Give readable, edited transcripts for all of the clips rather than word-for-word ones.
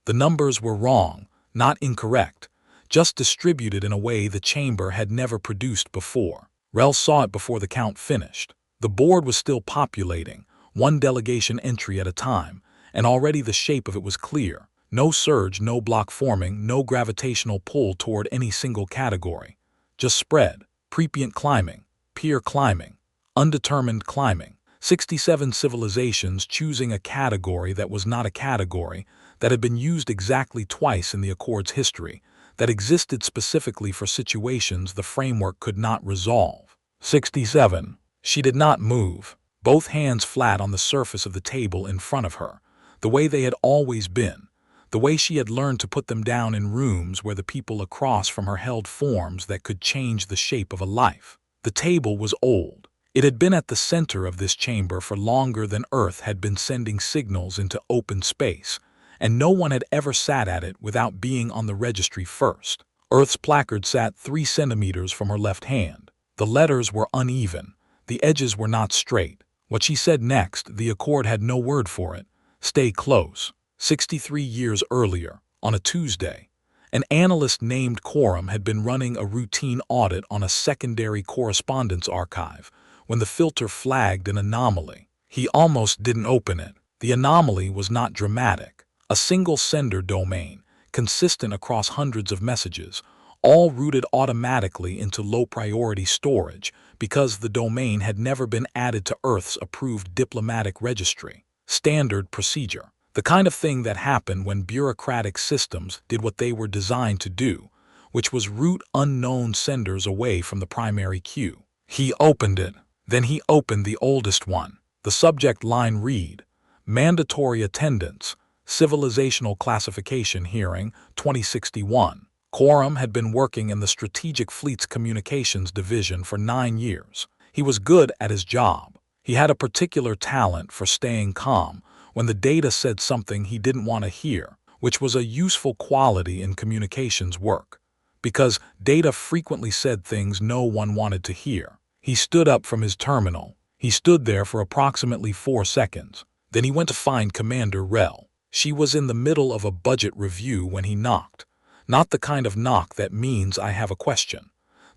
The numbers were wrong, not incorrect, just distributed in a way the chamber had never produced before. Rel saw it before the count finished. The board was still populating, one delegation entry at a time, and already the shape of it was clear. No surge, no block forming, no gravitational pull toward any single category. Just spread, prescient climbing, peer climbing, undetermined climbing. 67 civilizations choosing a category that was not a category, that had been used exactly twice in the Accord's history, that existed specifically for situations the framework could not resolve. 67. She did not move, both hands flat on the surface of the table in front of her, the way they had always been, the way she had learned to put them down in rooms where the people across from her held forms that could change the shape of a life. The table was old. It had been at the center of this chamber for longer than Earth had been sending signals into open space, and no one had ever sat at it without being on the registry first. Earth's placard sat 3 centimeters from her left hand. The letters were uneven. The edges were not straight. What she said next, the Accord had no word for it. Stay close. 63 years earlier, on a Tuesday, an analyst named Quorum had been running a routine audit on a secondary correspondence archive when the filter flagged an anomaly. He almost didn't open it. The anomaly was not dramatic. A single sender domain, consistent across hundreds of messages, all routed automatically into low-priority storage because the domain had never been added to Earth's approved diplomatic registry. Standard procedure. The kind of thing that happened when bureaucratic systems did what they were designed to do, which was route unknown senders away from the primary queue. He opened it. Then he opened the oldest one. The subject line read, Mandatory Attendance, Civilizational Classification Hearing, 2061. Quorum had been working in the Strategic Fleet's Communications Division for 9 years. He was good at his job. He had a particular talent for staying calm when the data said something he didn't want to hear, which was a useful quality in communications work, because data frequently said things no one wanted to hear. He stood up from his terminal. He stood there for approximately 4 seconds. Then he went to find Commander Rel. She was in the middle of a budget review when he knocked. Not the kind of knock that means I have a question.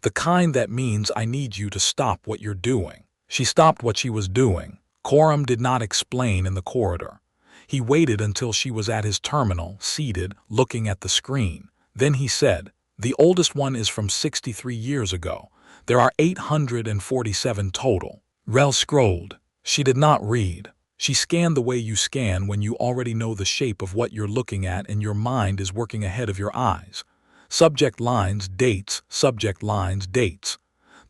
The kind that means I need you to stop what you're doing. She stopped what she was doing. Quorum did not explain in the corridor. He waited until she was at his terminal, seated, looking at the screen. Then he said, The oldest one is from 63 years ago. There are 847 total. Rel scrolled. She did not read. She scanned the way you scan when you already know the shape of what you're looking at and your mind is working ahead of your eyes. Subject lines, dates, subject lines, dates.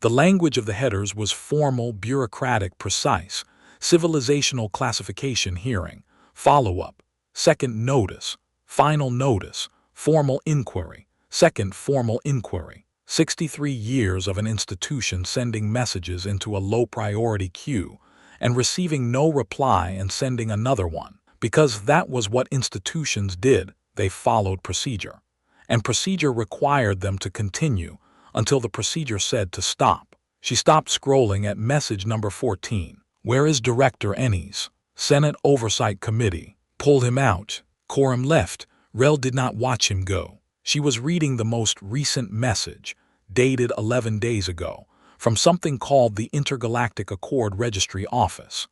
The language of the headers was formal, bureaucratic, precise. Civilizational classification hearing. Follow-up. Second notice. Final notice. Formal inquiry. Second formal inquiry. 63 years of an institution sending messages into a low-priority queue and receiving no reply and sending another one. Because that was what institutions did, they followed procedure. And procedure required them to continue until the procedure said to stop. She stopped scrolling at message number 14. Where is Director Ennis? Senate Oversight Committee. Pull him out. Quorum left. Rel did not watch him go. She was reading the most recent message, dated 11 days ago, from something called the Intergalactic Accord Registry Office.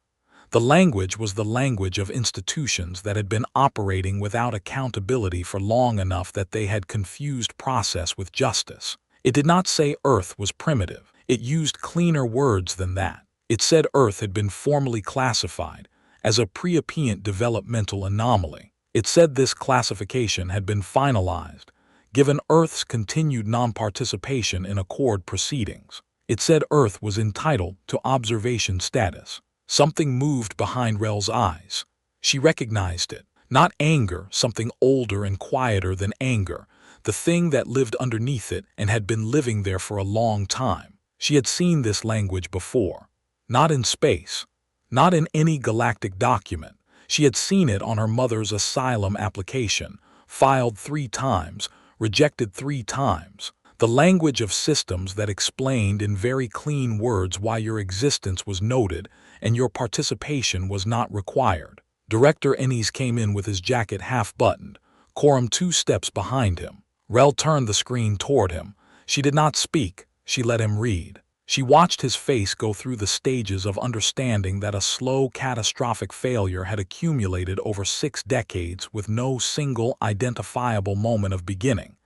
The language was the language of institutions that had been operating without accountability for long enough that they had confused process with justice. It did not say Earth was primitive. It used cleaner words than that. It said Earth had been formally classified as a prescient developmental anomaly. It said this classification had been finalized, given Earth's continued non-participation in Accord proceedings. It said Earth was entitled to observation status. Something moved behind Rel's eyes. She recognized it. Not anger, something older and quieter than anger, the thing that lived underneath it and had been living there for a long time. She had seen this language before. Not in space. Not in any galactic document. She had seen it on her mother's asylum application, filed 3 times, rejected 3 times. The language of systems that explained in very clean words why your existence was noted and your participation was not required. Director Ennis came in with his jacket half-buttoned. Coram 2 steps behind him. Rel turned the screen toward him. She did not speak, she let him read. She watched his face go through the stages of understanding that a slow, catastrophic failure had accumulated over 6 decades with no single identifiable moment of beginning.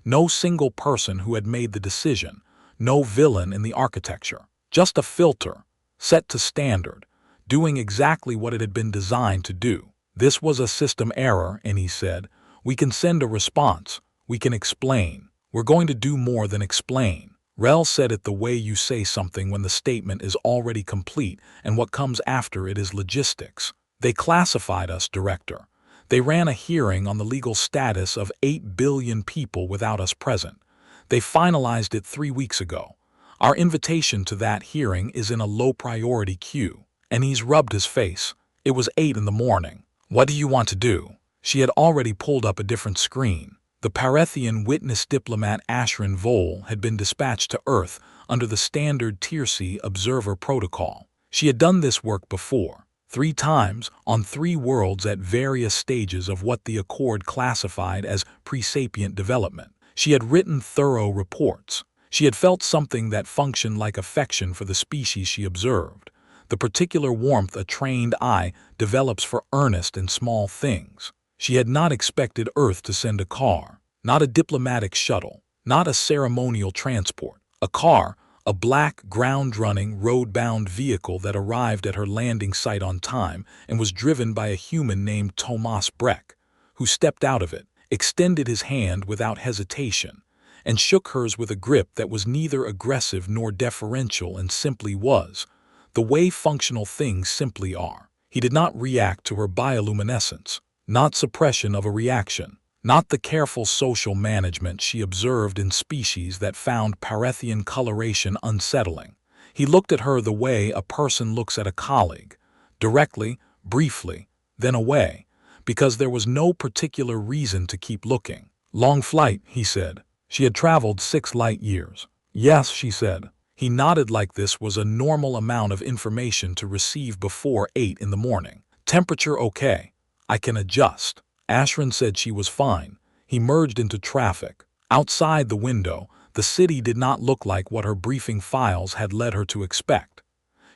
No single person who had made the decision, no villain in the architecture. Just a filter, set to standard, doing exactly what it had been designed to do. This was a system error, and he said, we can send a response, we can explain. We're going to do more than explain. Rel said it the way you say something when the statement is already complete and what comes after it is logistics. They classified us, Director. They ran a hearing on the legal status of 8 billion people without us present. They finalized it 3 weeks ago. Our invitation to that hearing is in a low-priority queue. And he's rubbed his face. It was 8 in the morning. What do you want to do? She had already pulled up a different screen. The Parethian witness diplomat Ashrin Vol had been dispatched to Earth under the standard Tier C observer protocol. She had done this work before, 3 times on 3 worlds at various stages of what the Accord classified as pre-sapient development. She had written thorough reports. She had felt something that functioned like affection for the species she observed, the particular warmth a trained eye develops for earnest and small things. She had not expected Earth to send a car, not a diplomatic shuttle, not a ceremonial transport. A car, a black, ground-running, road-bound vehicle that arrived at her landing site on time and was driven by a human named Thomas Breck, who stepped out of it, extended his hand without hesitation, and shook hers with a grip that was neither aggressive nor deferential and simply was, the way functional things simply are. He did not react to her bioluminescence. Not suppression of a reaction, not the careful social management she observed in species that found Parethian coloration unsettling. He looked at her the way a person looks at a colleague, directly, briefly, then away, because there was no particular reason to keep looking. Long flight, he said. She had traveled 6 light years. Yes, she said. He nodded like this was a normal amount of information to receive before 8 in the morning. Temperature okay. I can adjust. Ashrin said she was fine. He merged into traffic. Outside the window, the city did not look like what her briefing files had led her to expect.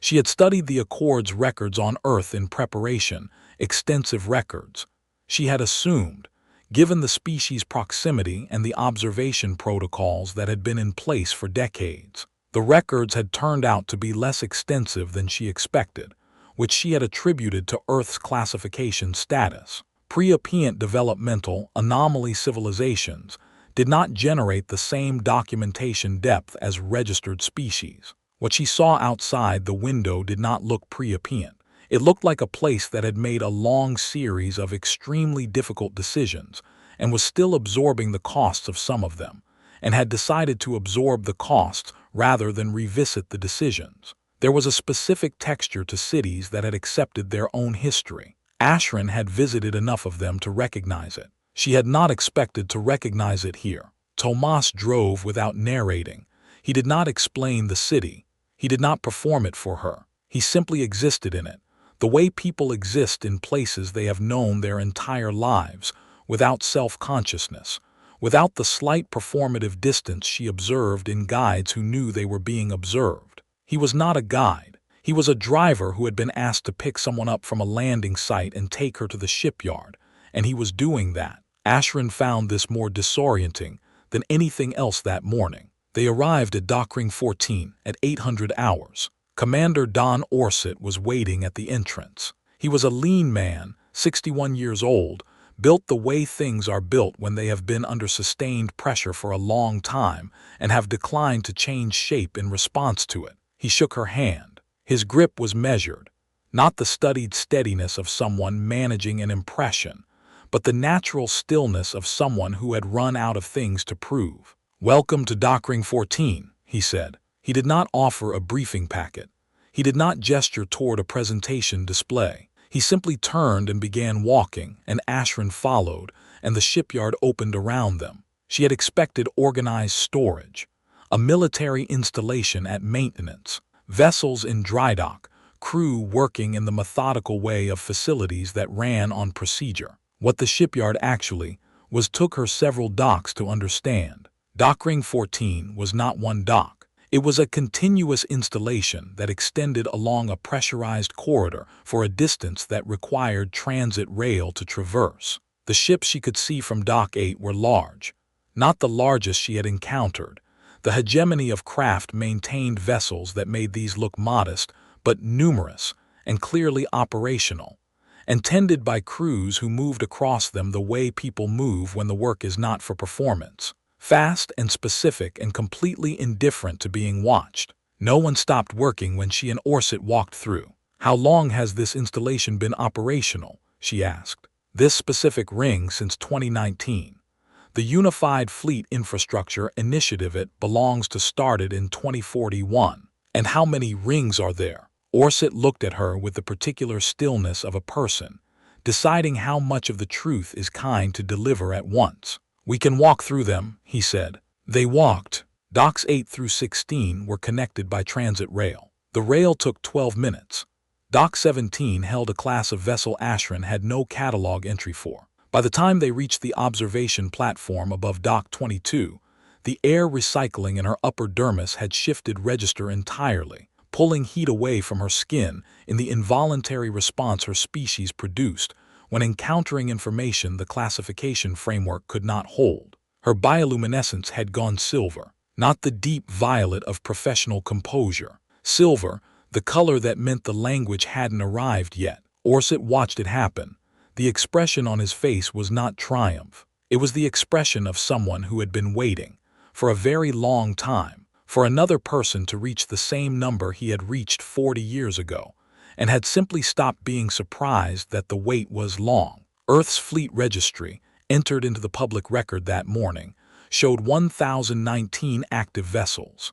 She had studied the Accord's records on Earth in preparation, extensive records. She had assumed, given the species' proximity and the observation protocols that had been in place for decades, the records had turned out to be less extensive than she expected, which she had attributed to Earth's classification status. Pre-sapient developmental anomaly civilizations did not generate the same documentation depth as registered species. What she saw outside the window did not look pre-sapient. It looked like a place that had made a long series of extremely difficult decisions and was still absorbing the costs of some of them, and had decided to absorb the costs rather than revisit the decisions. There was a specific texture to cities that had accepted their own history. Ashrin had visited enough of them to recognize it. She had not expected to recognize it here. Tomas drove without narrating. He did not explain the city. He did not perform it for her. He simply existed in it, the way people exist in places they have known their entire lives, without self-consciousness, without the slight performative distance she observed in guides who knew they were being observed. He was not a guide. He was a driver who had been asked to pick someone up from a landing site and take her to the shipyard, and he was doing that. Ashrin found this more disorienting than anything else that morning. They arrived at Dockring 14 at 800 hours. Commander Don Orset was waiting at the entrance. He was a lean man, 61 years old, built the way things are built when they have been under sustained pressure for a long time and have declined to change shape in response to it. He shook her hand. His grip was measured, not the studied steadiness of someone managing an impression, but the natural stillness of someone who had run out of things to prove. "Welcome to Dockring 14, he said. He did not offer a briefing packet. He did not gesture toward a presentation display. He simply turned and began walking, and Ashrin followed, and the shipyard opened around them. She had expected organized storage, a military installation at maintenance, vessels in dry dock, crew working in the methodical way of facilities that ran on procedure. What the shipyard actually took her several docks to understand. Dock Ring 14 was not one dock. It was a continuous installation that extended along a pressurized corridor for a distance that required transit rail to traverse. The ships she could see from Dock 8 were large, not the largest she had encountered. The hegemony of craft maintained vessels that made these look modest, but numerous and clearly operational, and tended by crews who moved across them the way people move when the work is not for performance. Fast and specific and completely indifferent to being watched. No one stopped working when she and Orset walked through. "How long has this installation been operational?" she asked. "This specific ring since 2019. The Unified Fleet Infrastructure Initiative it belongs to started in 2041. And how many rings are there?" Orset looked at her with the particular stillness of a person, deciding how much of the truth is kind to deliver at once. "We can walk through them," he said. They walked. Docks 8 through 16 were connected by transit rail. The rail took 12 minutes. Dock 17 held a class of vessel Ashran had no catalog entry for. By the time they reached the observation platform above Dock 22, the air recycling in her upper dermis had shifted register entirely, pulling heat away from her skin in the involuntary response her species produced when encountering information the classification framework could not hold. Her bioluminescence had gone silver, not the deep violet of professional composure. Silver, the color that meant the language hadn't arrived yet. Orset watched it happen. The expression on his face was not triumph. It was the expression of someone who had been waiting, for a very long time, for another person to reach the same number he had reached 40 years ago, and had simply stopped being surprised that the wait was long. Earth's fleet registry, entered into the public record that morning, showed 1,019 active vessels.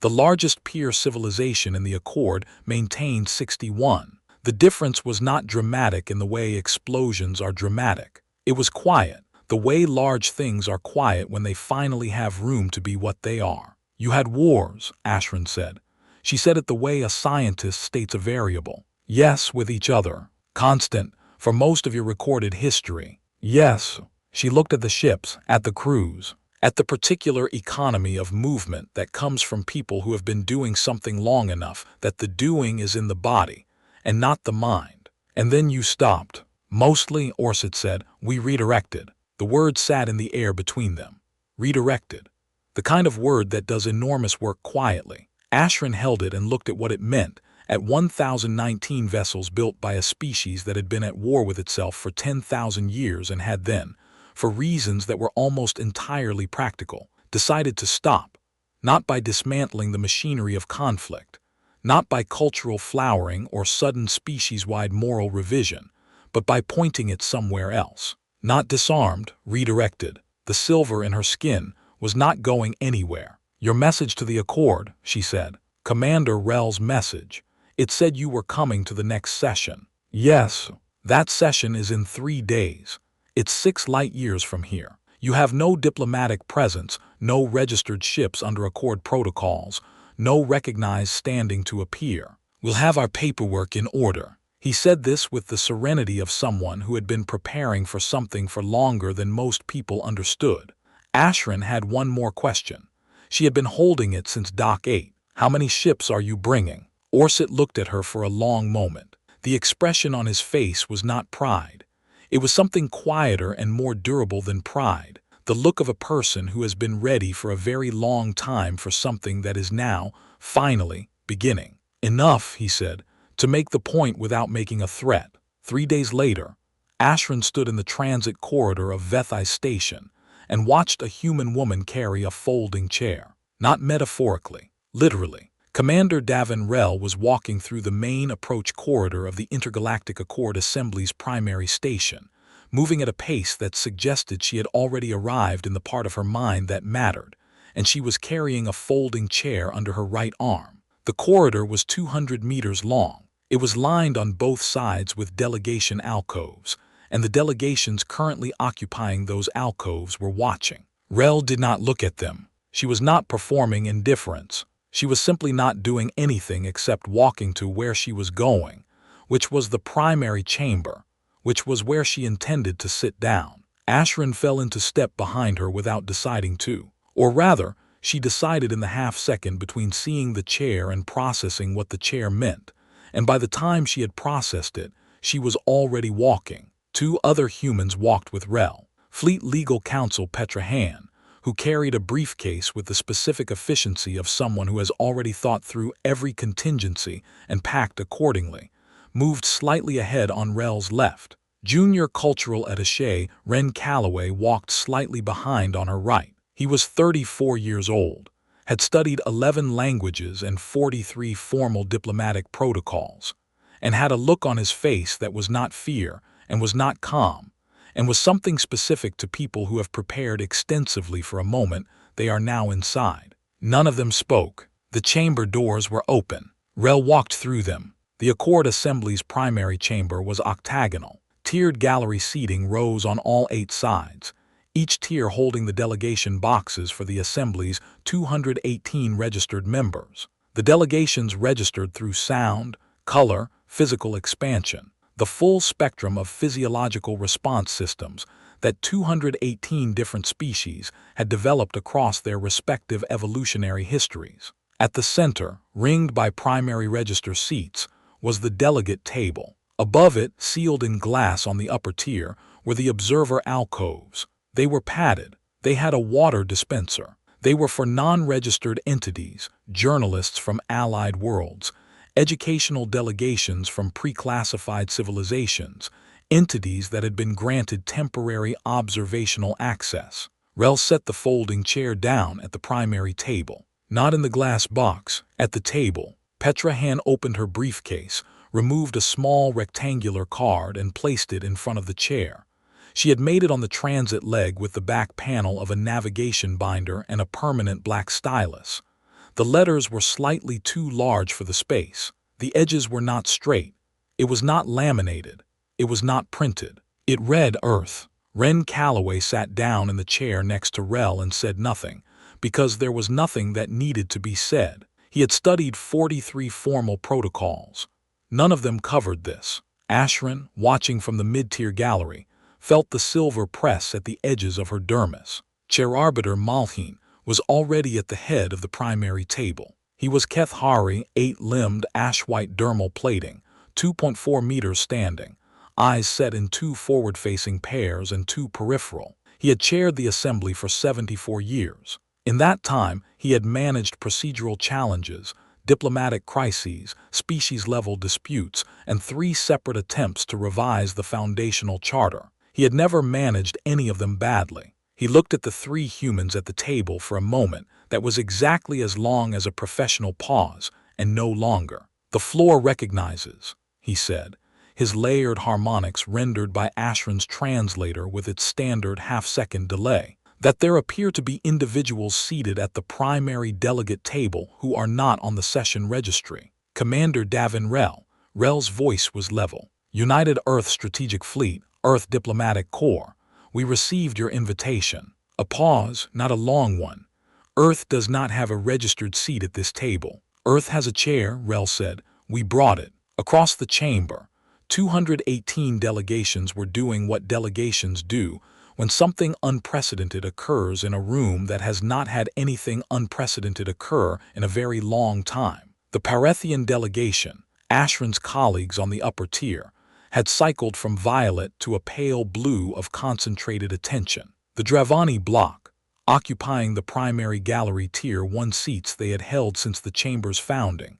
The largest peer civilization in the Accord maintained 61. The difference was not dramatic in the way explosions are dramatic. It was quiet, the way large things are quiet when they finally have room to be what they are. "You had wars," Ashran said. She said it the way a scientist states a variable. "Yes, with each other. Constant, for most of your recorded history." "Yes." She looked at the ships, at the crews, at the particular economy of movement that comes from people who have been doing something long enough that the doing is in the body, and not the mind. "And then you stopped." "Mostly," Orset said, "we redirected." The word sat in the air between them. Redirected. The kind of word that does enormous work quietly. Ashran held it and looked at what it meant, at 1,019 vessels built by a species that had been at war with itself for 10,000 years and had then, for reasons that were almost entirely practical, decided to stop, not by dismantling the machinery of conflict, not by cultural flowering or sudden species-wide moral revision, but by pointing it somewhere else. Not disarmed, redirected. The silver in her skin was not going anywhere. "Your message to the Accord," she said. "Commander Rel's message. It said you were coming to the next session." "Yes. That session is in 3 days. It's 6 light years from here. You have no diplomatic presence, no registered ships under Accord protocols, no recognized standing to appear. We'll have our paperwork in order." He said this with the serenity of someone who had been preparing for something for longer than most people understood. Ashran had one more question. She had been holding it since Dock 8. "How many ships are you bringing?" Orset looked at her for a long moment. The expression on his face was not pride. It was something quieter and more durable than pride, the look of a person who has been ready for a very long time for something that is now, finally, beginning. "Enough," he said, to make the point without making a threat. 3 days later, Ashran stood in the transit corridor of Vethai Station and watched a human woman carry a folding chair. Not metaphorically, literally. Commander Davin Rel was walking through the main approach corridor of the Intergalactic Accord Assembly's primary station, moving at a pace that suggested she had already arrived in the part of her mind that mattered, and she was carrying a folding chair under her right arm. The corridor was 200 meters long. It was lined on both sides with delegation alcoves, and the delegations currently occupying those alcoves were watching. Rel did not look at them. She was not performing indifference. She was simply not doing anything except walking to where she was going, which was the primary chamber, which was where she intended to sit down. Ashrin fell into step behind her without deciding to. Or rather, she decided in the half-second between seeing the chair and processing what the chair meant, and by the time she had processed it, she was already walking. 2 other humans walked with Rel. Fleet legal counsel Petra Han, who carried a briefcase with the specific efficiency of someone who has already thought through every contingency and packed accordingly, moved slightly ahead on Rel's left. Junior cultural attaché Ren Calloway walked slightly behind on her right. He was 34 years old, had studied 11 languages and 43 formal diplomatic protocols, and had a look on his face that was not fear and was not calm, and was something specific to people who have prepared extensively for a moment they are now inside. None of them spoke. The chamber doors were open. Rel walked through them. The Accord Assembly's primary chamber was octagonal. Tiered gallery seating rose on all 8 sides, each tier holding the delegation boxes for the Assembly's 218 registered members. The delegations registered through sound, color, physical expansion, the full spectrum of physiological response systems that 218 different species had developed across their respective evolutionary histories. At the center, ringed by primary register seats, was the delegate table. Above it, sealed in glass on the upper tier, were the observer alcoves. They were padded. They had a water dispenser. They were for non-registered entities, journalists from allied worlds, educational delegations from pre-classified civilizations, entities that had been granted temporary observational access. Rel set the folding chair down at the primary table. Not in the glass box, at the table. Petra Han opened her briefcase, removed a small rectangular card and placed it in front of the chair. She had made it on the transit leg with the back panel of a navigation binder and a permanent black stylus. The letters were slightly too large for the space. The edges were not straight. It was not laminated. It was not printed. It read Earth. Ren Calloway sat down in the chair next to Rel and said nothing, because there was nothing that needed to be said. He had studied 43 formal protocols. None of them covered this. Ashrin, watching from the mid-tier gallery, felt the silver press at the edges of her dermis. Chair Arbiter Malhin was already at the head of the primary table. He was Kethari, 8-limbed ash-white dermal plating, 2.4 meters standing, eyes set in 2 forward-facing pairs and 2 peripheral. He had chaired the assembly for 74 years. In that time, he had managed procedural challenges, diplomatic crises, species-level disputes, and 3 separate attempts to revise the foundational charter. He had never managed any of them badly. He looked at the 3 humans at the table for a moment that was exactly as long as a professional pause, and no longer. "The floor recognizes," he said, his layered harmonics rendered by Ashrin's translator with its standard half-second delay, "that there appear to be individuals seated at the primary delegate table who are not on the session registry. Commander Davin Rel." Rel's voice was level. "United Earth Strategic Fleet, Earth Diplomatic Corps. We received your invitation." A pause, not a long one. "Earth does not have a registered seat at this table." "Earth has a chair," Rel said. "We brought it." Across the chamber, 218 delegations were doing what delegations do when something unprecedented occurs in a room that has not had anything unprecedented occur in a very long time. The Parethian delegation, Ashrin's colleagues on the upper tier, had cycled from violet to a pale blue of concentrated attention. The Dravani block, occupying the primary gallery tier 1 seats they had held since the chamber's founding,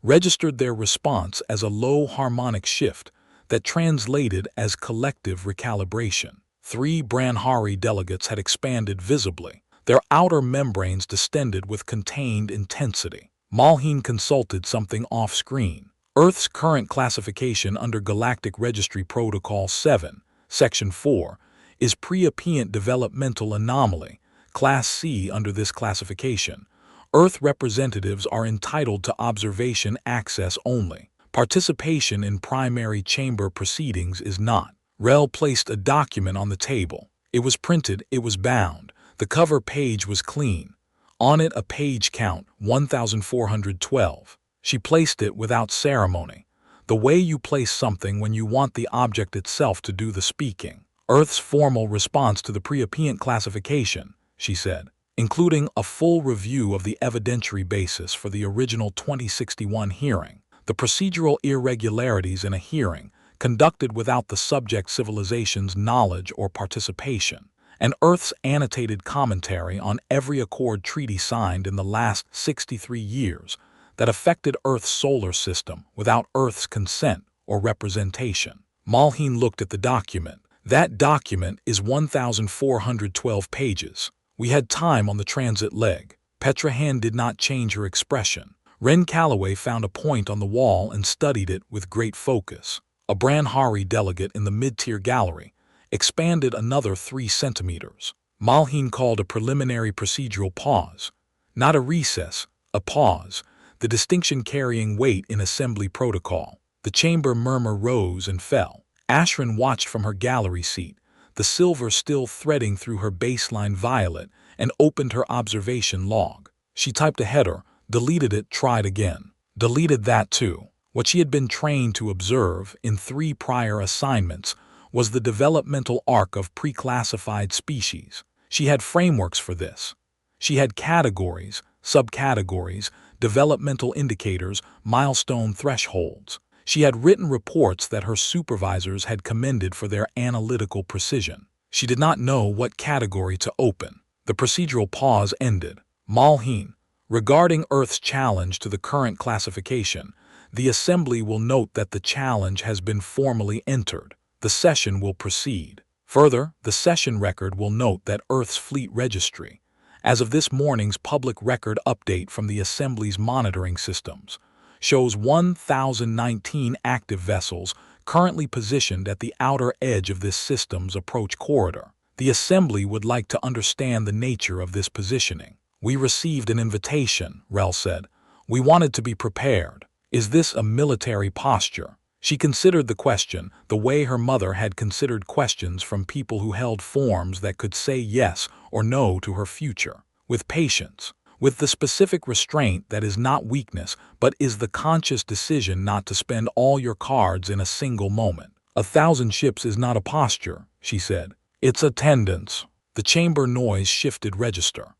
registered their response as a low harmonic shift that translated as collective recalibration. 3 Branhari delegates had expanded visibly, their outer membranes distended with contained intensity. Malhin consulted something off-screen. Earth's current classification under Galactic Registry Protocol 7, Section 4, is Preopient Developmental Anomaly, Class C. Under this classification, Earth representatives are entitled to observation access only. Participation in primary chamber proceedings is not. Rel placed a document on the table. It was printed, it was bound. The cover page was clean. On it a page count, 1412. She placed it without ceremony, the way you place something when you want the object itself to do the speaking. Earth's formal response to the preapient classification, she said, including a full review of the evidentiary basis for the original 2061 hearing, the procedural irregularities in a hearing conducted without the subject civilization's knowledge or participation, and Earth's annotated commentary on every accord treaty signed in the last 63 years that affected Earth's solar system without Earth's consent or representation. Malhine looked at the document. That document is 1,412 pages. We had time on the transit leg. Petrahan did not change her expression. Ren Calloway found a point on the wall and studied it with great focus. A Branhari delegate in the mid-tier gallery expanded another 3 centimeters. Malhine called a preliminary procedural pause. Not a recess, a pause, the distinction carrying weight in assembly protocol. The chamber murmur rose and fell. Ashrin watched from her gallery seat, the silver still threading through her baseline violet, and opened her observation log. She typed a header, deleted it, tried again. Deleted that too. What she had been trained to observe in 3 prior assignments was the developmental arc of pre-classified species. She had frameworks for this. She had categories, subcategories, developmental indicators, milestone thresholds. She had written reports that her supervisors had commended for their analytical precision. She did not know what category to open. The procedural pause ended. Malhine, regarding Earth's challenge to the current classification, the Assembly will note that the challenge has been formally entered. The session will proceed. Further, the session record will note that Earth's fleet registry, as of this morning's public record update from the Assembly's monitoring systems, shows 1,019 active vessels currently positioned at the outer edge of this system's approach corridor. The Assembly would like to understand the nature of this positioning. We received an invitation, Rel said. We wanted to be prepared. Is this a military posture? She considered the question the way her mother had considered questions from people who held forms that could say yes or no to her future, with patience, with the specific restraint that is not weakness but is the conscious decision not to spend all your cards in a single moment. 1,000 ships is not a posture, she said. It's attendance. The chamber noise shifted register.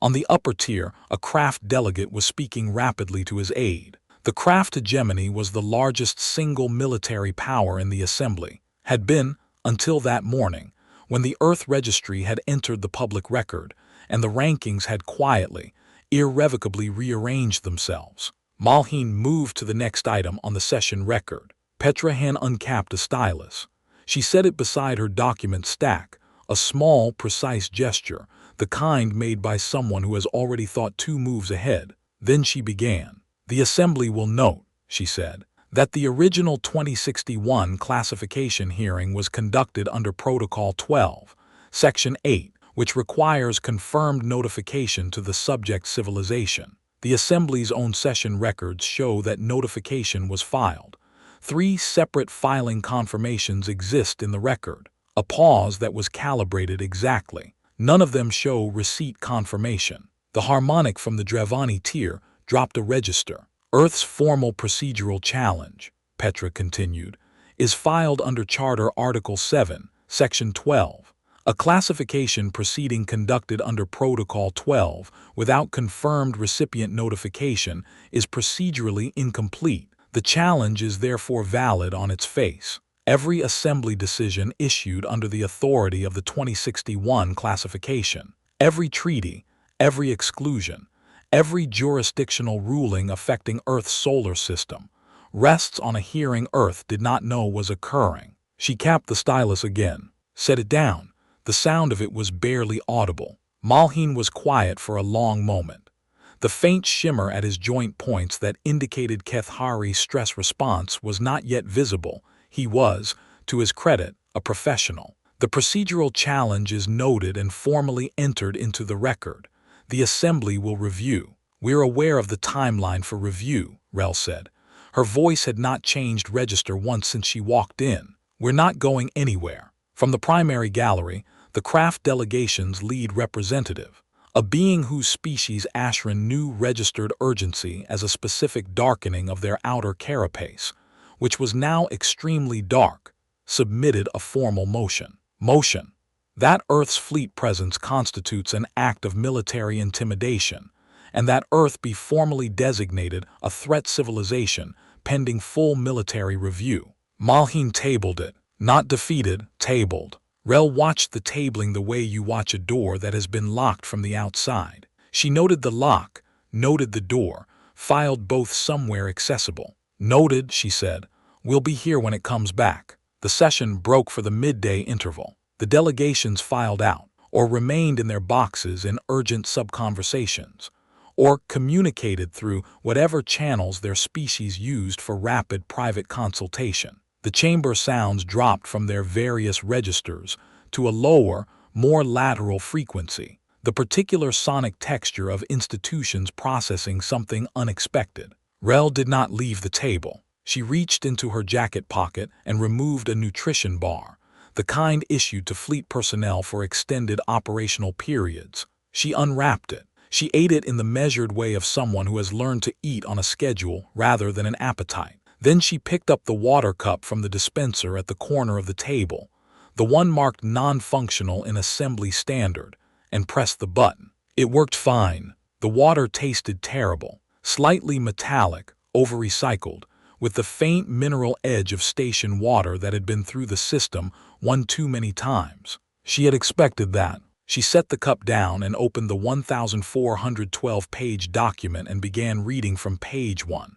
On the upper tier, a craft delegate was speaking rapidly to his aide. The craft hegemony was the largest single military power in the Assembly, had been, until that morning, when the Earth Registry had entered the public record, and the rankings had quietly, irrevocably rearranged themselves. Malhine moved to the next item on the session record. Petrahan uncapped a stylus. She set it beside her document stack, a small, precise gesture, the kind made by someone who has already thought 2 moves ahead. Then she began. The Assembly will note, she said, that the original 2061 classification hearing was conducted under Protocol 12, Section 8, which requires confirmed notification to the subject civilization. The Assembly's own session records show that notification was filed. 3 separate filing confirmations exist in the record, a pause that was calibrated exactly. None of them show receipt confirmation. The harmonic from the Drevani tier dropped a register. Earth's formal procedural challenge, Petra continued, is filed under Charter Article 7, Section 12. A classification proceeding conducted under Protocol 12 without confirmed recipient notification is procedurally incomplete. The challenge is therefore valid on its face. Every Assembly decision issued under the authority of the 2061 classification, every treaty, every exclusion, every jurisdictional ruling affecting Earth's solar system rests on a hearing Earth did not know was occurring. She capped the stylus again, set it down. The sound of it was barely audible. Malhine was quiet for a long moment. The faint shimmer at his joint points that indicated Kethari's stress response was not yet visible. He was, to his credit, a professional. The procedural challenge is noted and formally entered into the record. The Assembly will review. We're aware of the timeline for review, Rel said. Her voice had not changed register once since she walked in. We're not going anywhere. From the primary gallery, the craft delegation's lead representative, a being whose species Ashrin knew registered urgency as a specific darkening of their outer carapace, which was now extremely dark, submitted a formal motion. Motion. That Earth's fleet presence constitutes an act of military intimidation, and that Earth be formally designated a threat civilization pending full military review. Malhine tabled it, not defeated, tabled. Rel watched the tabling the way you watch a door that has been locked from the outside. She noted the lock, noted the door, filed both somewhere accessible. Noted, she said. We'll be here when it comes back. The session broke for the midday interval. The delegations filed out, or remained in their boxes in urgent sub-conversations, or communicated through whatever channels their species used for rapid private consultation. The chamber sounds dropped from their various registers to a lower, more lateral frequency, the particular sonic texture of institutions processing something unexpected. Rel did not leave the table. She reached into her jacket pocket and removed a nutrition bar, the kind issued to fleet personnel for extended operational periods. She unwrapped it. She ate it in the measured way of someone who has learned to eat on a schedule rather than an appetite. Then she picked up the water cup from the dispenser at the corner of the table, the one marked non-functional in assembly standard, and pressed the button. It worked fine. The water tasted terrible, slightly metallic, over-recycled, with the faint mineral edge of station water that had been through the system one too many times. She had expected that. She set the cup down and opened the 1,412-page document and began reading from page 1.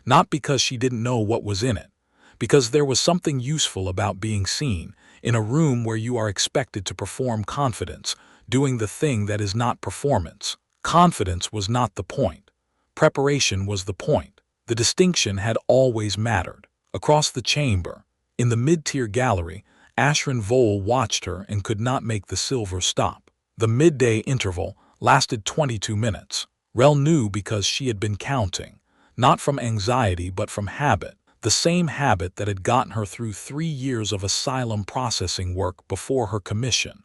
Not because she didn't know what was in it, because there was something useful about being seen in a room where you are expected to perform confidence, doing the thing that is not performance. Confidence was not the point. Preparation was the point. The distinction had always mattered. Across the chamber, in the mid-tier gallery, Ashrin Vole watched her and could not make the silver stop. The midday interval lasted 22 minutes. Rel knew because she had been counting, not from anxiety but from habit, the same habit that had gotten her through 3 years of asylum processing work before her commission,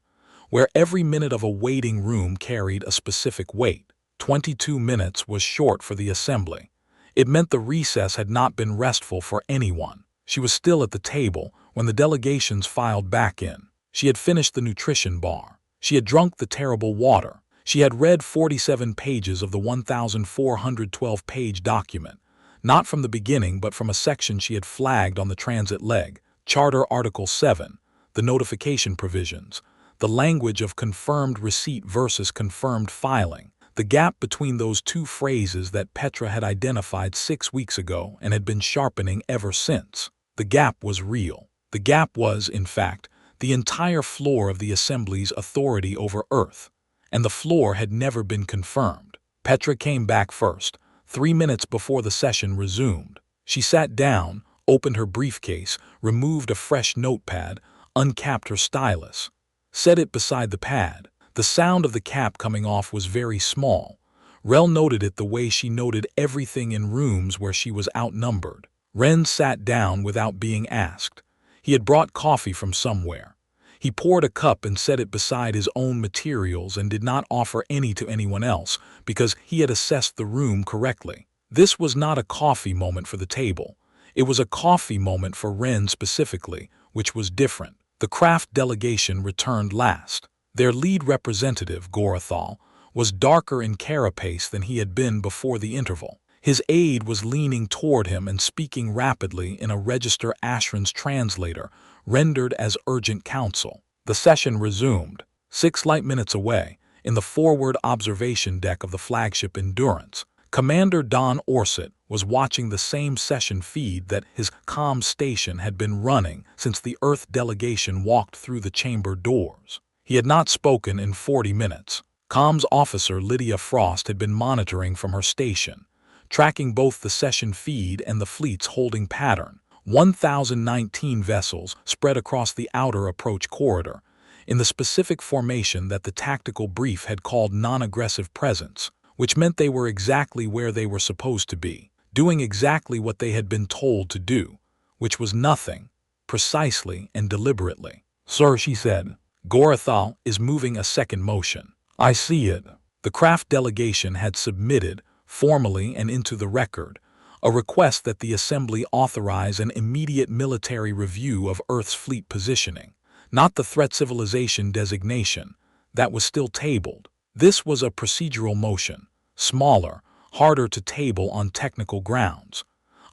where every minute of a waiting room carried a specific weight. 22 minutes was short for the assembly. It meant the recess had not been restful for anyone. She was still at the table when the delegations filed back in. She had finished the nutrition bar. She had drunk the terrible water. She had read 47 pages of the 1,412-page document, not from the beginning but from a section she had flagged on the transit leg, Charter Article 7, the notification provisions, the language of confirmed receipt versus confirmed filing, the gap between those two phrases that Petra had identified 6 weeks ago and had been sharpening ever since. The gap was real. The gap was, in fact, the entire floor of the Assembly's authority over Earth, and the floor had never been confirmed. Petra came back first, 3 minutes before the session resumed. She sat down, opened her briefcase, removed a fresh notepad, uncapped her stylus, set it beside the pad. The sound of the cap coming off was very small. Rel noted it the way she noted everything in rooms where she was outnumbered. Ren sat down without being asked. He had brought coffee from somewhere. He poured a cup and set it beside his own materials and did not offer any to anyone else because he had assessed the room correctly. This was not a coffee moment for the table. It was a coffee moment for Ren specifically, which was different. The craft delegation returned last. Their lead representative, Gorathal, was darker in carapace than he had been before the interval. His aide was leaning toward him and speaking rapidly in a register Ashrin's translator, rendered as urgent counsel. The session resumed. 6 light minutes away, in the forward observation deck of the flagship Endurance, Commander Don Orset was watching the same session feed that his comm station had been running since the Earth delegation walked through the chamber doors. He had not spoken in 40 minutes. Comms officer Lydia Frost had been monitoring from her station, tracking both the session feed and the fleet's holding pattern. 1,019 vessels spread across the outer approach corridor, in the specific formation that the tactical brief had called non-aggressive presence, which meant they were exactly where they were supposed to be, doing exactly what they had been told to do, which was nothing, precisely and deliberately. "Sir," she said, "Gorathal is moving a second motion." "I see it." The craft delegation had submitted, formally and into the record, a request that the Assembly authorize an immediate military review of Earth's fleet positioning, not the threat civilization designation. That was still tabled. This was a procedural motion, smaller, harder to table on technical grounds.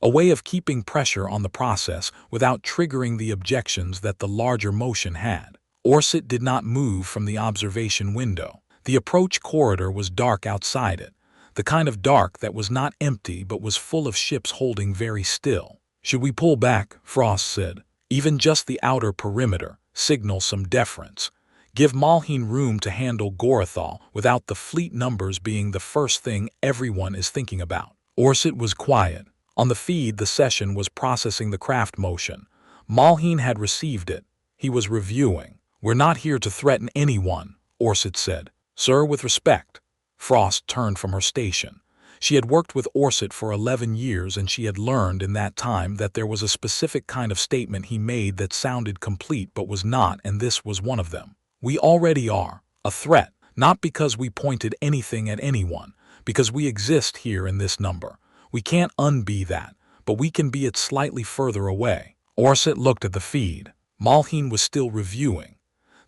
A way of keeping pressure on the process without triggering the objections that the larger motion had. Orset did not move from the observation window. The approach corridor was dark outside it, the kind of dark that was not empty but was full of ships holding very still. "Should we pull back?" Frost said. "Even just the outer perimeter, signal some deference. Give Malhine room to handle Gorathal without the fleet numbers being the first thing everyone is thinking about." Orset was quiet. On the feed, the session was processing the craft motion. Malhine had received it. He was reviewing. "We're not here to threaten anyone," Orset said. "Sir, with respect." Frost turned from her station. She had worked with Orset for 11 years, and she had learned in that time that there was a specific kind of statement he made that sounded complete but was not, and this was one of them. "We already are a threat, not because we pointed anything at anyone, because we exist here in this number. We can't unbe that, but we can be it slightly further away." Orset looked at the feed. Malhine was still reviewing.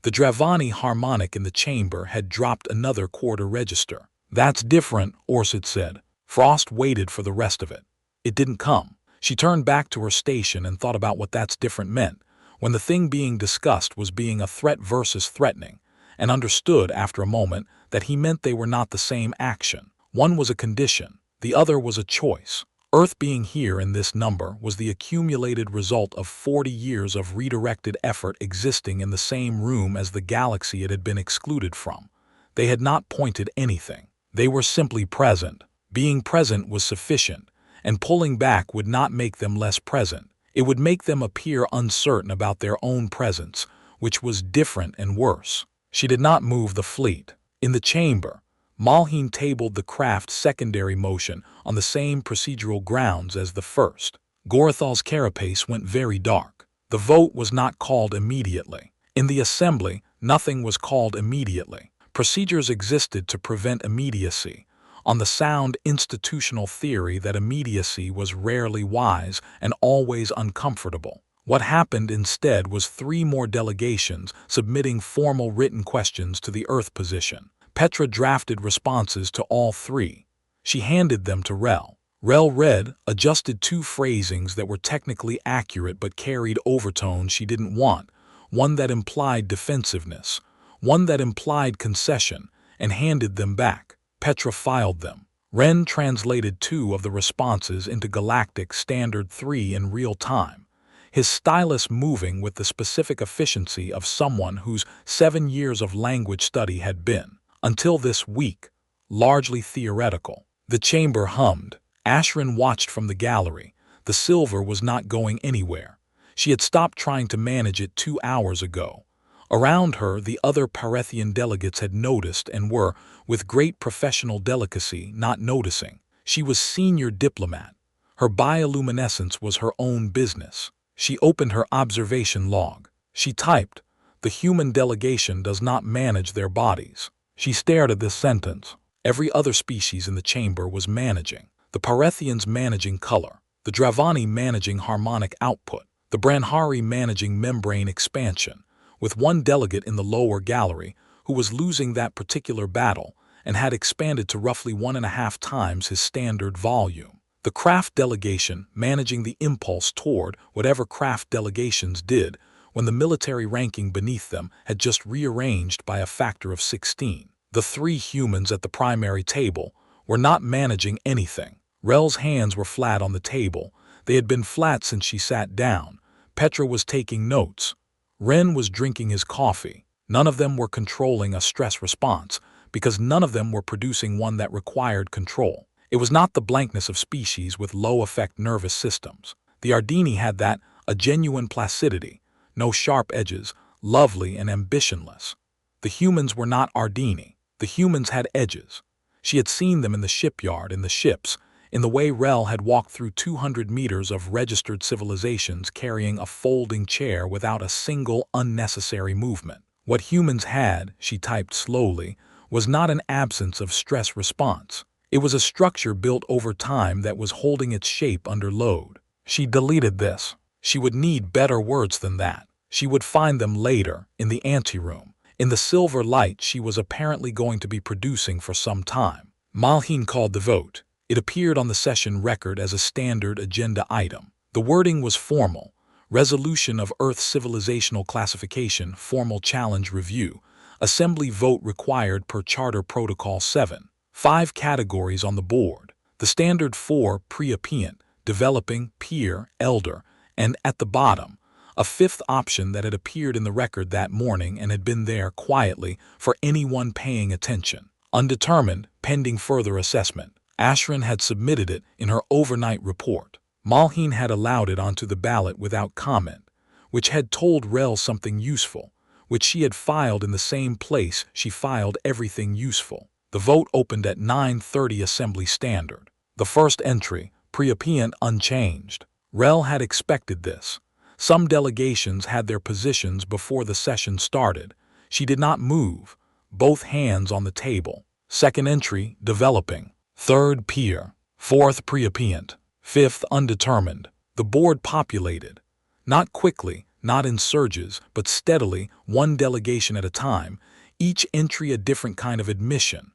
The Dravani harmonic in the chamber had dropped another quarter register. "That's different," Orset said. Frost waited for the rest of it. It didn't come. She turned back to her station and thought about what "that's different" meant, when the thing being discussed was being a threat versus threatening, and understood after a moment that he meant they were not the same action. One was a condition, the other was a choice. Earth being here in this number was the accumulated result of 40 years of redirected effort existing in the same room as the galaxy it had been excluded from. They had not pointed anything. They were simply present. Being present was sufficient, and pulling back would not make them less present. It would make them appear uncertain about their own presence, which was different and worse. She did not move the fleet. In the chamber, Malhine tabled the craft's secondary motion on the same procedural grounds as the first. Gorathal's carapace went very dark. The vote was not called immediately. In the assembly, nothing was called immediately. Procedures existed to prevent immediacy, on the sound institutional theory that immediacy was rarely wise and always uncomfortable. What happened instead was 3 more delegations submitting formal written questions to the Earth position. Petra drafted responses to all 3. She handed them to Rel. Rel read, adjusted 2 phrasings that were technically accurate but carried overtones she didn't want, one that implied defensiveness, one that implied concession, and handed them back. Petra filed them. Ren translated 2 of the responses into Galactic Standard 3 in real time, his stylus moving with the specific efficiency of someone whose 7 years of language study had been, until this week, largely theoretical. The chamber hummed. Ashrin watched from the gallery. The silver was not going anywhere. She had stopped trying to manage it 2 hours ago. Around her, the other Parethian delegates had noticed and were, with great professional delicacy, not noticing. She was senior diplomat. Her bioluminescence was her own business. She opened her observation log. She typed, "The human delegation does not manage their bodies." She stared at this sentence. Every other species in the chamber was managing. The Parethians managing color, the Dravani managing harmonic output, the Branhari managing membrane expansion, with one delegate in the lower gallery who was losing that particular battle and had expanded to roughly 1.5 times his standard volume. The craft delegation managing the impulse toward whatever craft delegations did when the military ranking beneath them had just rearranged by a factor of 16. The 3 humans at the primary table were not managing anything. Rel's hands were flat on the table. They had been flat since she sat down. Petra was taking notes. Ren was drinking his coffee. None of them were controlling a stress response, because none of them were producing one that required control. It was not the blankness of species with low-effect nervous systems. The Ardini had that, a genuine placidity, no sharp edges, lovely and ambitionless. The humans were not Ardini. The humans had edges. She had seen them in the shipyard, in the ships, in the way Rel had walked through 200 meters of registered civilizations carrying a folding chair without a single unnecessary movement. What humans had, she typed slowly, was not an absence of stress response. It was a structure built over time that was holding its shape under load. She deleted this. She would need better words than that. She would find them later, in the anteroom, in the silver light she was apparently going to be producing for some time. Malhin called the vote. It appeared on the session record as a standard agenda item. The wording was formal. Resolution of Earth Civilizational Classification Formal Challenge Review. Assembly vote required per Charter Protocol 7. 5 categories on the board. The standard 4, pre-appeant, developing, peer, elder, and at the bottom, a 5th option that had appeared in the record that morning and had been there quietly for anyone paying attention. Undetermined, pending further assessment. Ashran had submitted it in her overnight report. Malhin had allowed it onto the ballot without comment, which had told Rel something useful, which she had filed in the same place she filed everything useful. The vote opened at 9:30 Assembly Standard. The first entry, pre-appeant, unchanged. Rel had expected this. Some delegations had their positions before the session started. She did not move, both hands on the table. Second entry, developing. Third, peer. Fourth, pre-appeant. Fifth, undetermined. The board populated. Not quickly, not in surges, but steadily, one delegation at a time, each entry a different kind of admission.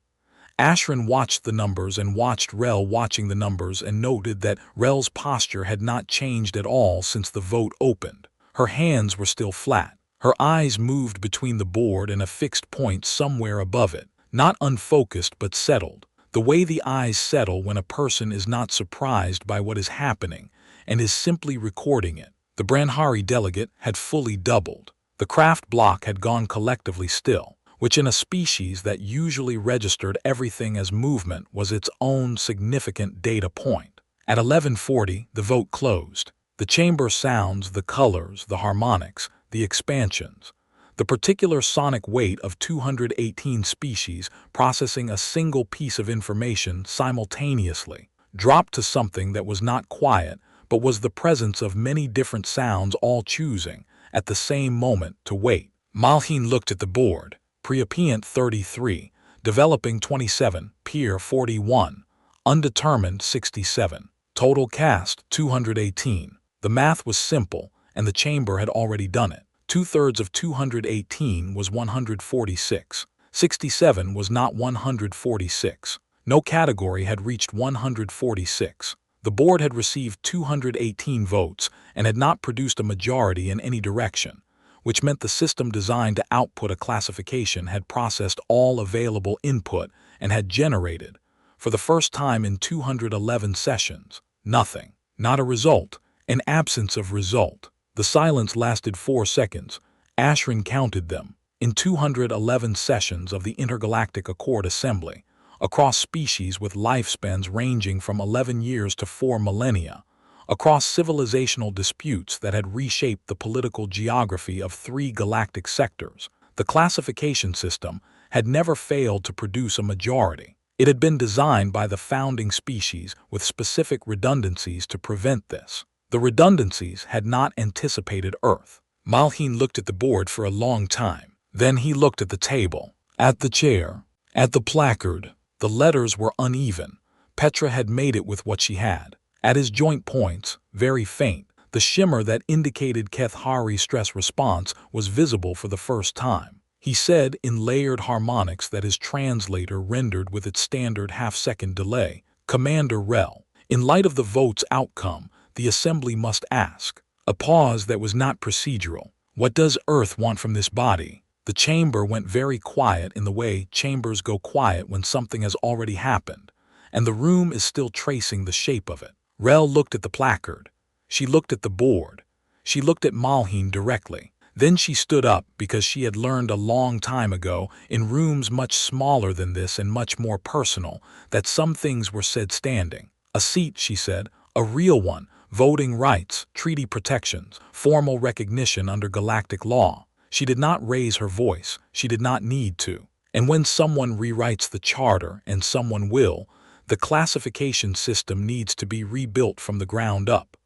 Ashran watched the numbers and watched Rel watching the numbers and noted that Rel's posture had not changed at all since the vote opened. Her hands were still flat. Her eyes moved between the board and a fixed point somewhere above it, not unfocused but settled. The way the eyes settle when a person is not surprised by what is happening and is simply recording it. The Branhari delegate had fully doubled. The craft block had gone collectively still, which in a species that usually registered everything as movement was its own significant data point. At 11:40, the vote closed. The chamber sounds, the colors, the harmonics, the expansions, the particular sonic weight of 218 species processing a single piece of information simultaneously, dropped to something that was not quiet, but was the presence of many different sounds all choosing, at the same moment, to wait. Malhin looked at the board. Pre-appeant 33, developing 27, peer 41, undetermined 67. Total cast 218. The math was simple, and the chamber had already done it. 2/3 of 218 was 146. 67 was not 146. No category had reached 146. The board had received 218 votes and had not produced a majority in any direction, which meant the system designed to output a classification had processed all available input and had generated, for the first time in 211 sessions, nothing. Not a result, an absence of result. The silence lasted 4 seconds. Ashran counted them. In 211 sessions of the Intergalactic Accord Assembly, across species with lifespans ranging from 11 years to 4 millennia, across civilizational disputes that had reshaped the political geography of 3 galactic sectors, the classification system had never failed to produce a majority. It had been designed by the founding species with specific redundancies to prevent this. The redundancies had not anticipated Earth. Malhin looked at the board for a long time. Then he looked at the table, at the chair, at the placard. The letters were uneven. Petra had made it with what she had. At his joint points, very faint, the shimmer that indicated Kethari's stress response was visible for the first time. He said in layered harmonics that his translator rendered with its standard half-second delay, "Commander Rel, in light of the vote's outcome, the Assembly must ask." A pause that was not procedural. What does Earth want from this body? The chamber went very quiet in the way chambers go quiet when something has already happened, and the room is still tracing the shape of it. Rel looked at the placard. She looked at the board. She looked at Malhin directly. Then she stood up because she had learned a long time ago, in rooms much smaller than this and much more personal, that some things were said standing. A seat, she said, a real one, voting rights, treaty protections, formal recognition under galactic law. She did not raise her voice. She did not need to. And when someone rewrites the charter, and someone will, the classification system needs to be rebuilt from the ground up.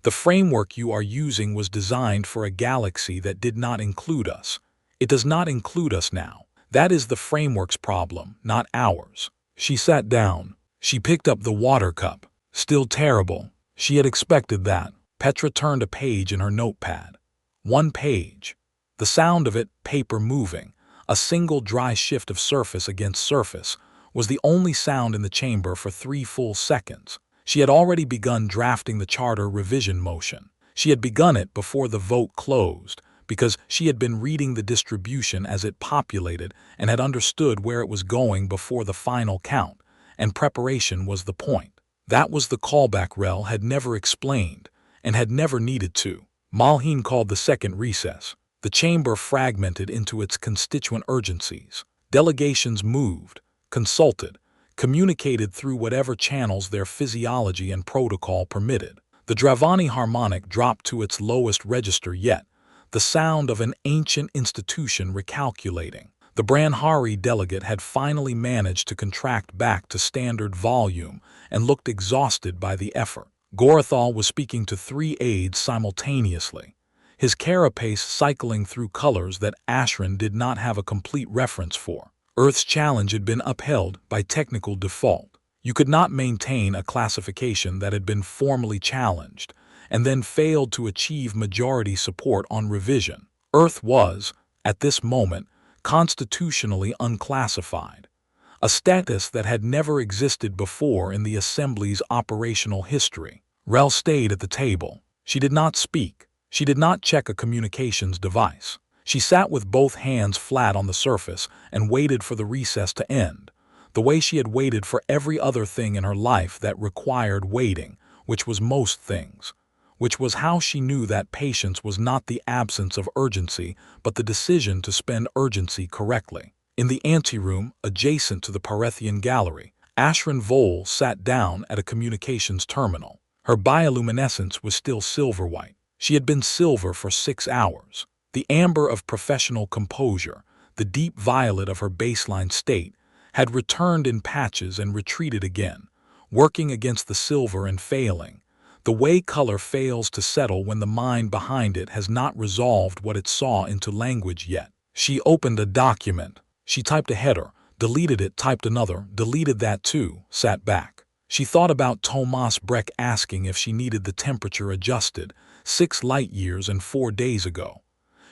The framework you are using was designed for a galaxy that did not include us. It does not include us now. That is the framework's problem, not ours. She sat down. She picked up the water cup. Still terrible. She had expected that. Petra turned a page in her notepad. One page. The sound of it, paper moving, a single dry shift of surface against surface, was the only sound in the chamber for 3 full seconds. She had already begun drafting the charter revision motion. She had begun it before the vote closed, because she had been reading the distribution as it populated and had understood where it was going before the final count, and preparation was the point. That was the callback Rel had never explained, and had never needed to. Malhine called the second recess. The chamber fragmented into its constituent urgencies. Delegations moved, consulted, communicated through whatever channels their physiology and protocol permitted. The Dravani harmonic dropped to its lowest register yet, the sound of an ancient institution recalculating. The Branhari delegate had finally managed to contract back to standard volume and looked exhausted by the effort. Gorathal was speaking to 3 aides simultaneously, his carapace cycling through colors that Ashran did not have a complete reference for. Earth's challenge had been upheld by technical default. You could not maintain a classification that had been formally challenged and then failed to achieve majority support on revision. Earth was, at this moment, constitutionally unclassified, a status that had never existed before in the Assembly's operational history. Rel stayed at the table. She did not speak. She did not check a communications device. She sat with both hands flat on the surface and waited for the recess to end, the way she had waited for every other thing in her life that required waiting, which was most things, which was how she knew that patience was not the absence of urgency, but the decision to spend urgency correctly. In the anteroom, adjacent to the Parethian gallery, Ashran Vole sat down at a communications terminal. Her bioluminescence was still silver-white. She had been silver for 6 hours. The amber of professional composure, the deep violet of her baseline state, had returned in patches and retreated again, working against the silver and failing, the way color fails to settle when the mind behind it has not resolved what it saw into language yet. She opened a document. She typed a header, deleted it, typed another, deleted that too, sat back. She thought about Thomas Breck asking if she needed the temperature adjusted 6 light years and 4 days ago.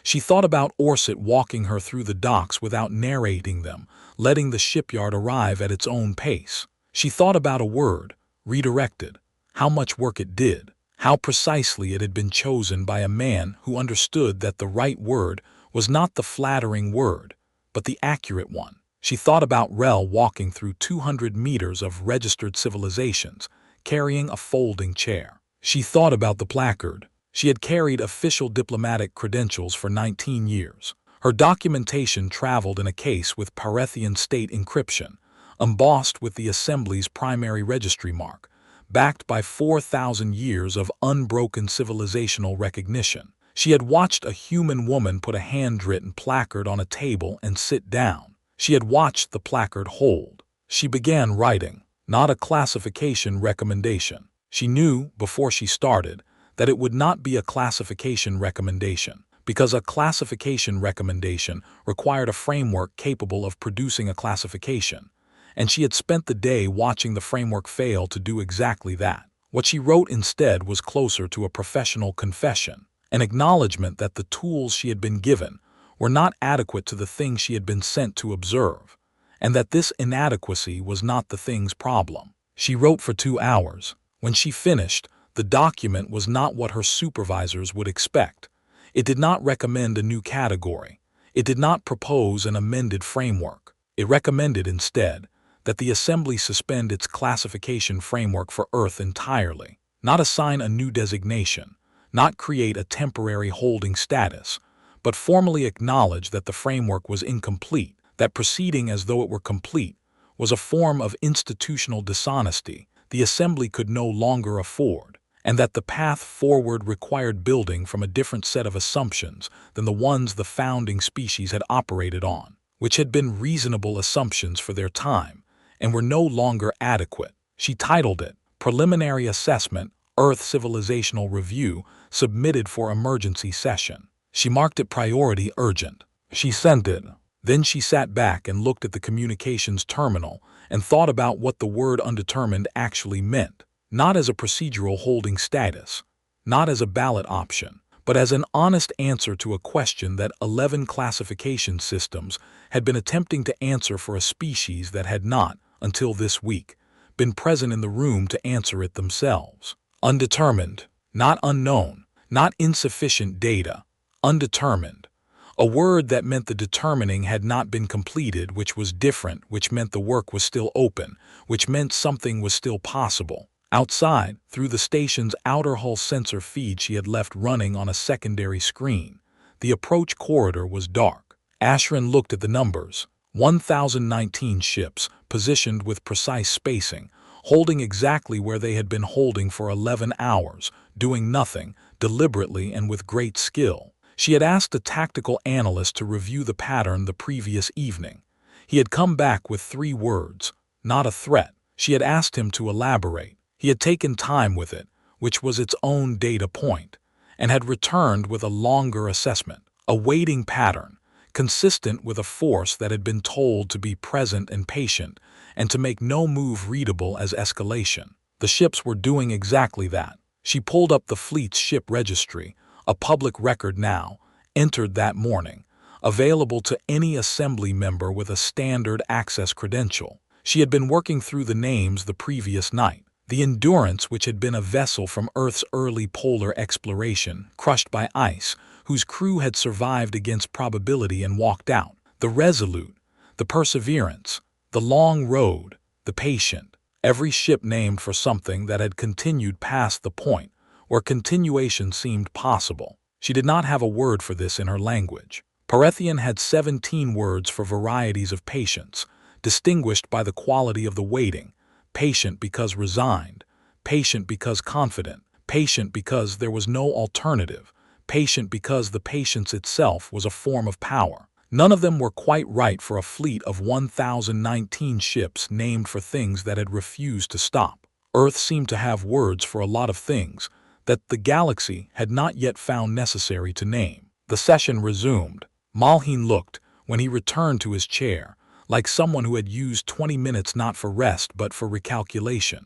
She thought about Orset walking her through the docks without narrating them, letting the shipyard arrive at its own pace. She thought about a word, redirected, how much work it did, how precisely it had been chosen by a man who understood that the right word was not the flattering word, but the accurate one. She thought about Rel walking through 200 meters of registered civilizations, carrying a folding chair. She thought about the placard. She had carried official diplomatic credentials for 19 years. Her documentation traveled in a case with Parethian state encryption, embossed with the Assembly's primary registry mark, backed by 4,000 years of unbroken civilizational recognition. She had watched a human woman put a handwritten placard on a table and sit down. She had watched the placard hold. She began writing, not a classification recommendation. She knew, before she started, that it would not be a classification recommendation, because a classification recommendation required a framework capable of producing a classification, and she had spent the day watching the framework fail to do exactly that. What she wrote instead was closer to a professional confession, an acknowledgement that the tools she had been given were not adequate to the thing she had been sent to observe, and that this inadequacy was not the thing's problem. She wrote for 2 hours. When she finished, the document was not what her supervisors would expect. It did not recommend a new category. It did not propose an amended framework. It recommended instead that the Assembly suspend its classification framework for Earth entirely, not assign a new designation, not create a temporary holding status, but formally acknowledge that the framework was incomplete, that proceeding as though it were complete was a form of institutional dishonesty the Assembly could no longer afford, and that the path forward required building from a different set of assumptions than the ones the founding species had operated on, which had been reasonable assumptions for their time and were no longer adequate. She titled it, Preliminary Assessment, Earth Civilizational Review, submitted for emergency session. She marked it priority urgent. She sent it. Then she sat back and looked at the communications terminal and thought about what the word undetermined actually meant, not as a procedural holding status, not as a ballot option, but as an honest answer to a question that 11 classification systems had been attempting to answer for a species that had not, until this week, been present in the room to answer it themselves. Undetermined, not unknown, not insufficient data, undetermined. A word that meant the determining had not been completed, which was different, which meant the work was still open, which meant something was still possible. Outside, through the station's outer hull sensor feed she had left running on a secondary screen, the approach corridor was dark. Ashrin looked at the numbers. 1,019 ships, positioned with precise spacing, holding exactly where they had been holding for 11 hours, doing nothing, deliberately and with great skill. She had asked a tactical analyst to review the pattern the previous evening. He had come back with 3 words, not a threat. She had asked him to elaborate. He had taken time with it, which was its own data point, and had returned with a longer assessment, a waiting pattern, consistent with a force that had been told to be present and patient, and to make no move readable as escalation. The ships were doing exactly that. She pulled up the fleet's ship registry, a public record now, entered that morning, available to any assembly member with a standard access credential. She had been working through the names the previous night. The Endurance, which had been a vessel from Earth's early polar exploration, crushed by ice, whose crew had survived against probability and walked out. The Resolute, the Perseverance, the Long Road, the Patient. Every ship named for something that had continued past the point where continuation seemed possible. She did not have a word for this in her language. Parethian had 17 words for varieties of patience, distinguished by the quality of the waiting: patient because resigned, patient because confident, patient because there was no alternative, patient because the patience itself was a form of power. None of them were quite right for a fleet of 1,019 ships named for things that had refused to stop. Earth seemed to have words for a lot of things that the galaxy had not yet found necessary to name. The session resumed. Malhin looked, when he returned to his chair, like someone who had used 20 minutes not for rest but for recalculation.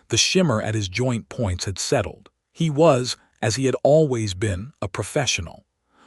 The shimmer at his joint points had settled. He was, as he had always been, a professional.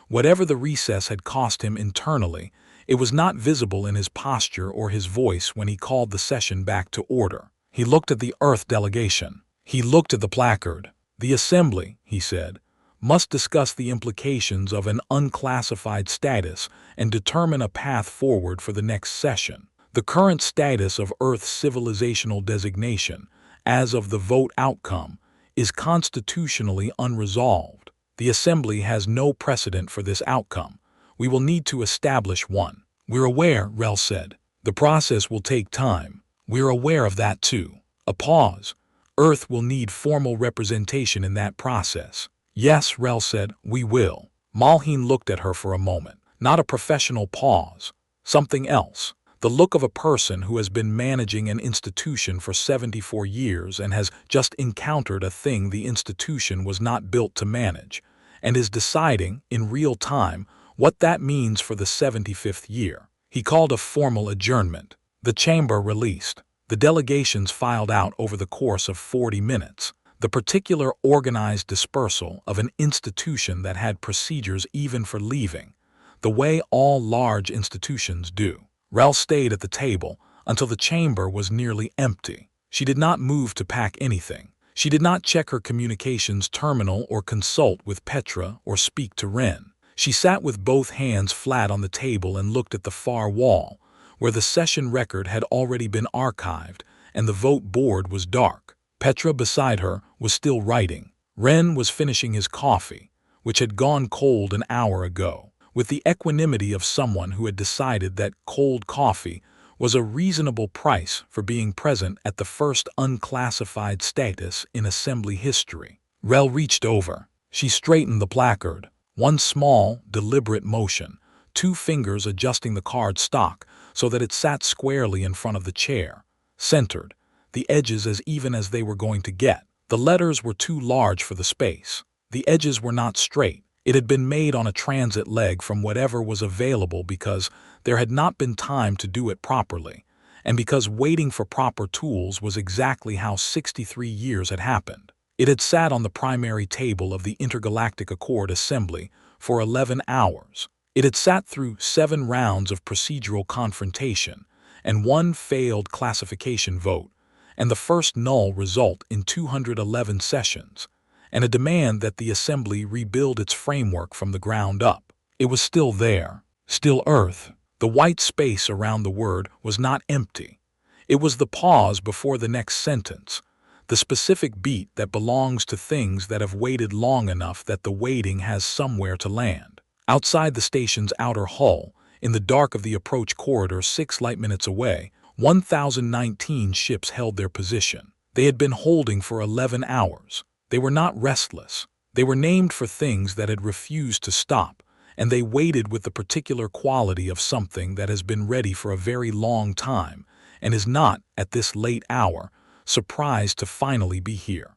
Whatever the recess had cost him internally, it was not visible in his posture or his voice when he called the session back to order. He looked at the Earth delegation. He looked at the placard. The Assembly, he said, must discuss the implications of an unclassified status and determine a path forward for the next session. The current status of Earth's civilizational designation, as of the vote outcome, is constitutionally unresolved. The Assembly has no precedent for this outcome. We will need to establish one. We're aware, Rel said. The process will take time. We're aware of that too. A pause. Earth will need formal representation in that process. Yes, Rel said, we will. Malhin looked at her for a moment. Not a professional pause. Something else. The look of a person who has been managing an institution for 74 years and has just encountered a thing the institution was not built to manage, and is deciding, in real time, what that means for the 75th year. He called a formal adjournment. The chamber released. The delegations filed out over the course of 40 minutes. The particular organized dispersal of an institution that had procedures even for leaving, the way all large institutions do. Rel stayed at the table until the chamber was nearly empty. She did not move to pack anything. She did not check her communications terminal or consult with Petra or speak to Ren. She sat with both hands flat on the table and looked at the far wall, where the session record had already been archived and the vote board was dark. Petra beside her was still writing. Ren was finishing his coffee, which had gone cold an hour ago, with the equanimity of someone who had decided that cold coffee was a reasonable price for being present at the first unclassified status in Assembly history. Rel reached over. She straightened the placard. One small, deliberate motion, 2 fingers adjusting the card stock so that it sat squarely in front of the chair, centered, the edges as even as they were going to get. The letters were too large for the space. The edges were not straight. It had been made on a transit leg from whatever was available because there had not been time to do it properly, and because waiting for proper tools was exactly how 63 years had happened. It had sat on the primary table of the Intergalactic Accord Assembly for 11 hours. It had sat through 7 rounds of procedural confrontation and 1 failed classification vote, and the first null result in 211 sessions, and a demand that the Assembly rebuild its framework from the ground up. It was still there, still Earth. The white space around the word was not empty. It was the pause before the next sentence, the specific beat that belongs to things that have waited long enough that the waiting has somewhere to land. Outside the station's outer hull, in the dark of the approach corridor 6 light minutes away, 1,019 ships held their position. They had been holding for 11 hours. They were not restless. They were named for things that had refused to stop, and they waited with the particular quality of something that has been ready for a very long time and is not, at this late hour, surprised to finally be here.